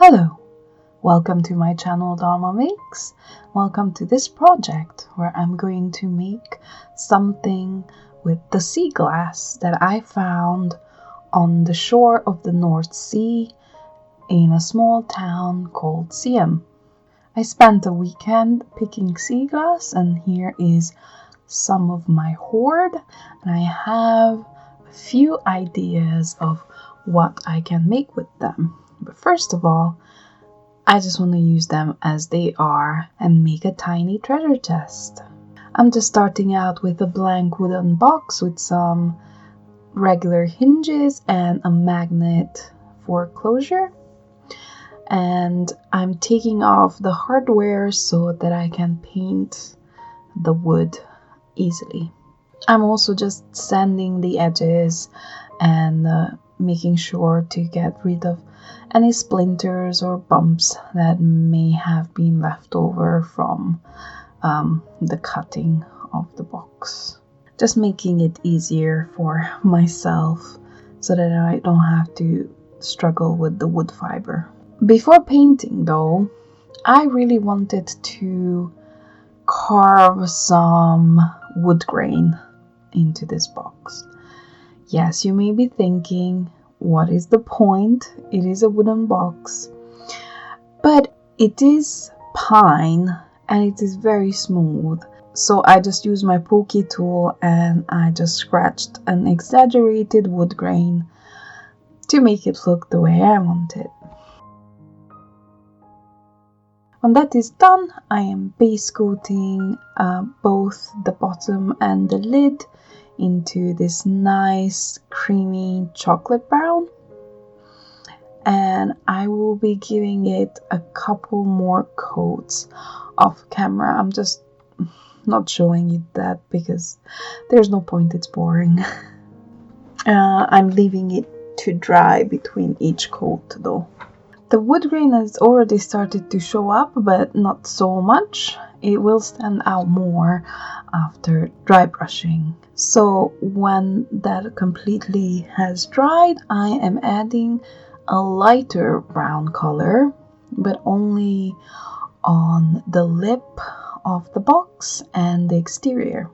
Hello, welcome to my channel Dharma Makes. Welcome to this project where I'm going to make something with the sea glass that I found on the shore of the North Sea in a small town called Seaham. I spent a weekend picking sea glass, and here is some of my hoard, and I have a few ideas of what I can make with them. But first of all, I just want to use them as they are and make a tiny treasure chest. I'm just starting out with a blank wooden box with some regular hinges and a magnet for closure. And I'm taking off the hardware so that I can paint the wood easily. I'm also just sanding the edges and making sure to get rid of any splinters or bumps that may have been left over from the cutting of the box. Just making it easier for myself so that I don't have to struggle with the wood fiber. Before painting though, I really wanted to carve some wood grain into this box. Yes, you may be thinking, what is the point? It is a wooden box. But it is pine and it is very smooth. So I just used my pokey tool and I just scratched an exaggerated wood grain to make it look the way I want it. When that is done, I am base coating both the bottom and the lid into this nice creamy chocolate brown, and I will be giving it a couple more coats off camera. I'm just not showing you that because there's no point, it's boring. I'm leaving it to dry between each coat though. The wood grain has already started to show up, but not so much. It will stand out more after dry brushing. So when that completely has dried, I am adding a lighter brown color, but only on the lip of the box and the exterior.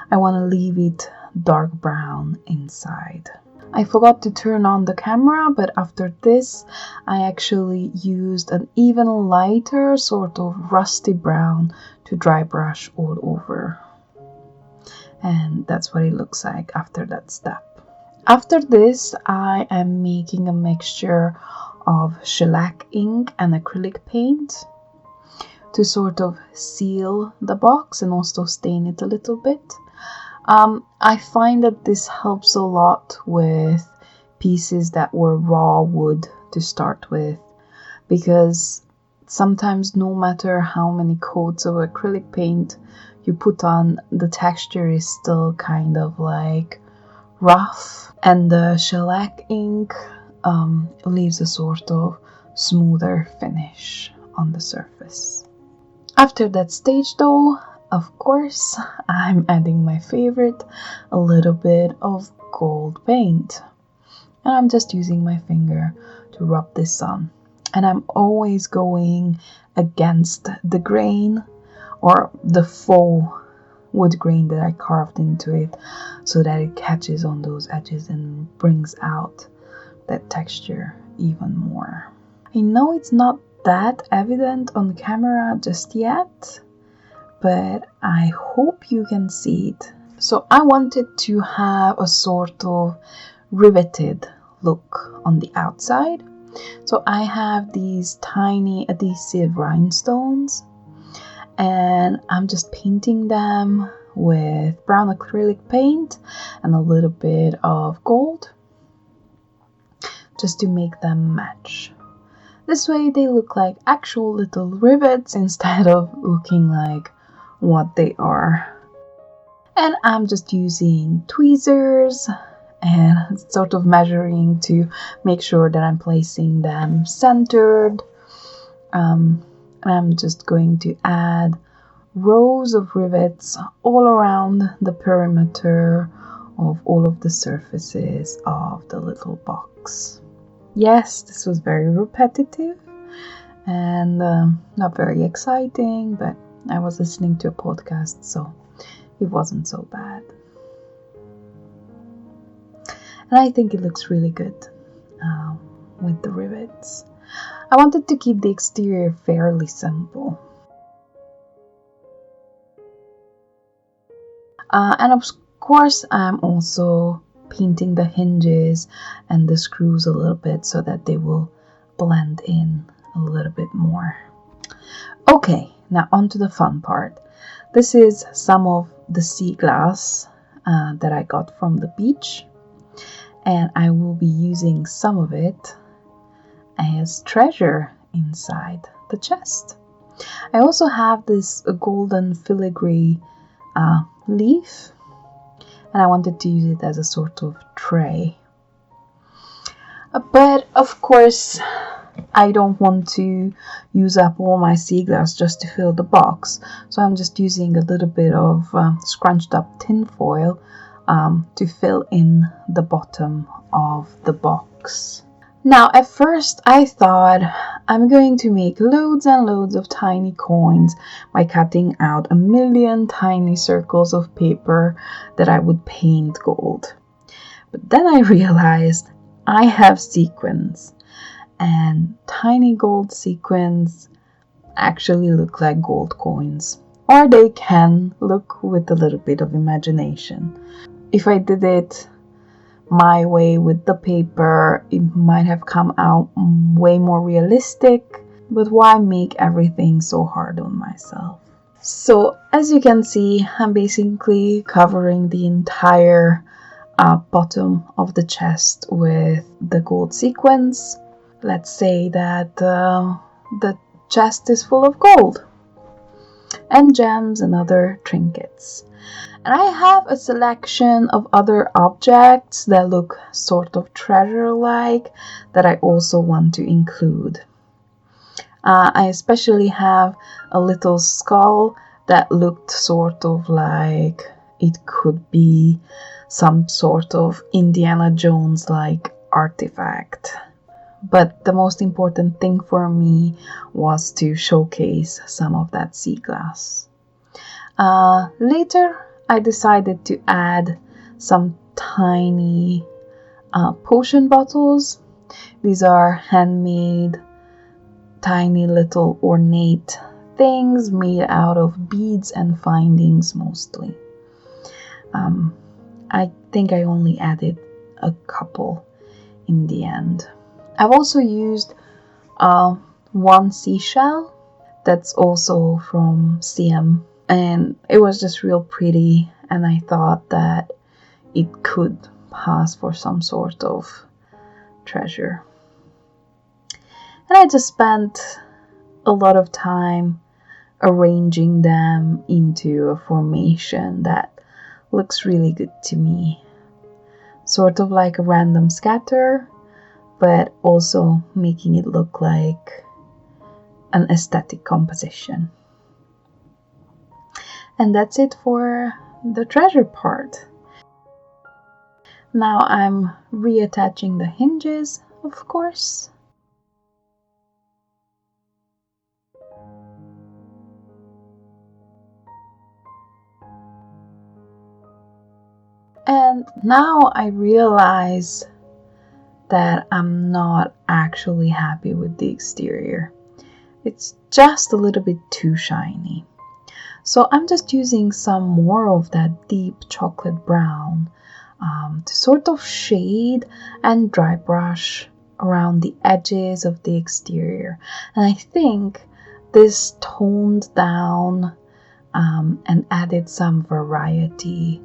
I want to leave it dark brown inside. I forgot to turn on the camera, but after this I actually used an even lighter sort of rusty brown to dry brush all over. And that's what it looks like after that step. After this, I am making a mixture of shellac ink and acrylic paint to sort of seal the box and also stain it a little bit. I find that this helps a lot with pieces that were raw wood to start with, because sometimes no matter how many coats of acrylic paint you put on, the texture is still kind of like rough, and the shellac ink leaves a sort of smoother finish on the surface. After that stage though, of course, I'm adding my favorite, a little bit of gold paint. And I'm just using my finger to rub this on. And I'm always going against the grain or the faux wood grain that I carved into it so that it catches on those edges and brings out that texture even more. I know it's not that evident on camera just yet, but I hope you can see it. So I wanted to have a sort of riveted look on the outside. So I have these tiny adhesive rhinestones and I'm just painting them with brown acrylic paint and a little bit of gold just to make them match. This way they look like actual little rivets instead of looking like what they are. And I'm just using tweezers and sort of measuring to make sure that I'm placing them centered. I'm just going to add rows of rivets all around the perimeter of all of the surfaces of the little box. Yes, this was very repetitive, and not very exciting, but I was listening to a podcast, so it wasn't so bad. And I think it looks really good with the rivets. I wanted to keep the exterior fairly simple. And of course, I'm also painting the hinges and the screws a little bit so that they will blend in a little bit more. Okay, now on to the fun part. This is some of the Seaglass that I got from the beach, and I will be using some of it as treasure inside the chest. I also have this golden filigree leaf, and I wanted to use it as a sort of tray. But of course, I don't want to use up all my Seaglass just to fill the box, so I'm just using a little bit of scrunched up tin foil to fill in the bottom of the box. Now, at first I thought I'm going to make loads and loads of tiny coins by cutting out a million tiny circles of paper that I would paint gold. But then I realized I have sequins, and tiny gold sequins actually look like gold coins, or they can look with a little bit of imagination. If I did it my way with the paper, it might have come out way more realistic, but why make everything so hard on myself? So as you can see, I'm basically covering the entire bottom of the chest with the gold sequins. Let's say that the chest is full of gold and gems and other trinkets. And I have a selection of other objects that look sort of treasure-like that I also want to include. I especially have a little skull that looked sort of like it could be some sort of Indiana Jones-like artifact. But the most important thing for me was to showcase some of that Seaglass. Later, I decided to add some tiny potion bottles. These are handmade, tiny little ornate things made out of beads and findings mostly. I think I only added a couple in the end. I've also used one seashell that's also from Seaham, and it was just real pretty, and I thought that it could pass for some sort of treasure. And I just spent a lot of time arranging them into a formation that looks really good to me. Sort of like a random scatter, but also making it look like an aesthetic composition. And that's it for the treasure part. Now I'm reattaching the hinges, of course. And now I realize that I'm not actually happy with the exterior. It's just a little bit too shiny. So I'm just using some more of that deep chocolate brown to sort of shade and dry brush around the edges of the exterior. And I think this toned down and added some variety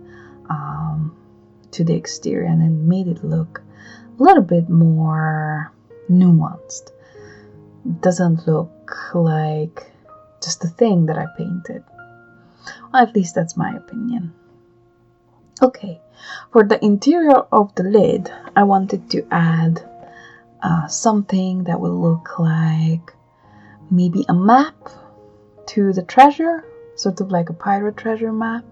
to the exterior, and then made it look a little bit more nuanced. It doesn't look like just a thing that I painted. Well, at least that's my opinion. Okay, for the interior of the lid, I wanted to add something that will look like maybe a map to the treasure, sort of like a pirate treasure map.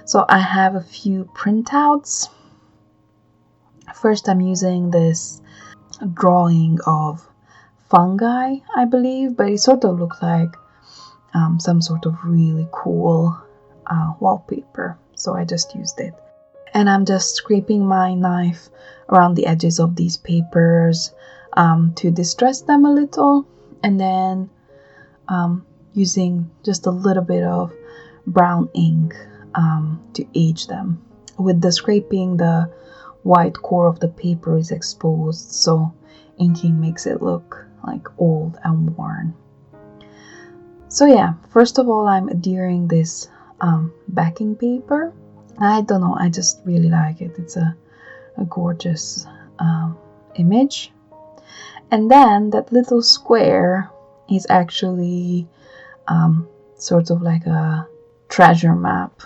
So I have a few printouts. First, I'm using this drawing of fungi, I believe, but it sort of looked like some sort of really cool wallpaper, so I just used it. And I'm just scraping my knife around the edges of these papers to distress them a little, and then using just a little bit of brown ink to age them. With the scraping, the white core of the paper is exposed, so inking makes it look like old and worn. So yeah, first of all, I'm adhering this backing paper. I don't know, I just really like it. It's a gorgeous image. And then that little square is actually sort of like a treasure map.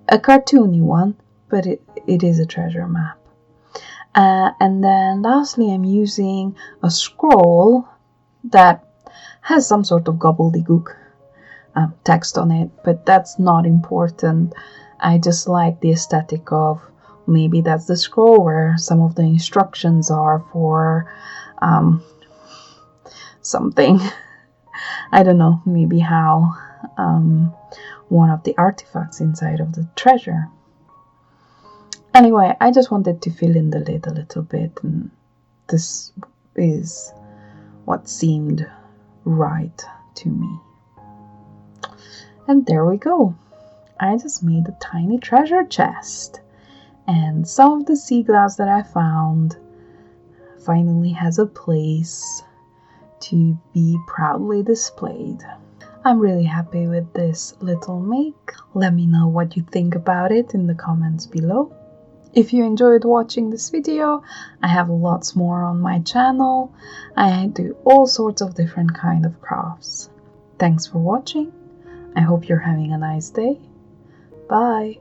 A cartoony one, but it is a treasure map. And then lastly, I'm using a scroll that has some sort of gobbledygook text on it, but that's not important. I just like the aesthetic of maybe that's the scroll where some of the instructions are for something. I don't know, maybe how one of the artifacts inside of the treasure. Anyway, I just wanted to fill in the lid a little bit, and this is what seemed right to me. And there we go. I just made a tiny treasure chest, and some of the sea glass that I found finally has a place to be proudly displayed. I'm really happy with this little make. Let me know what you think about it in the comments below. If you enjoyed watching this video, I have lots more on my channel. I do all sorts of different kind of crafts. Thanks for watching. I hope you're having a nice day. Bye.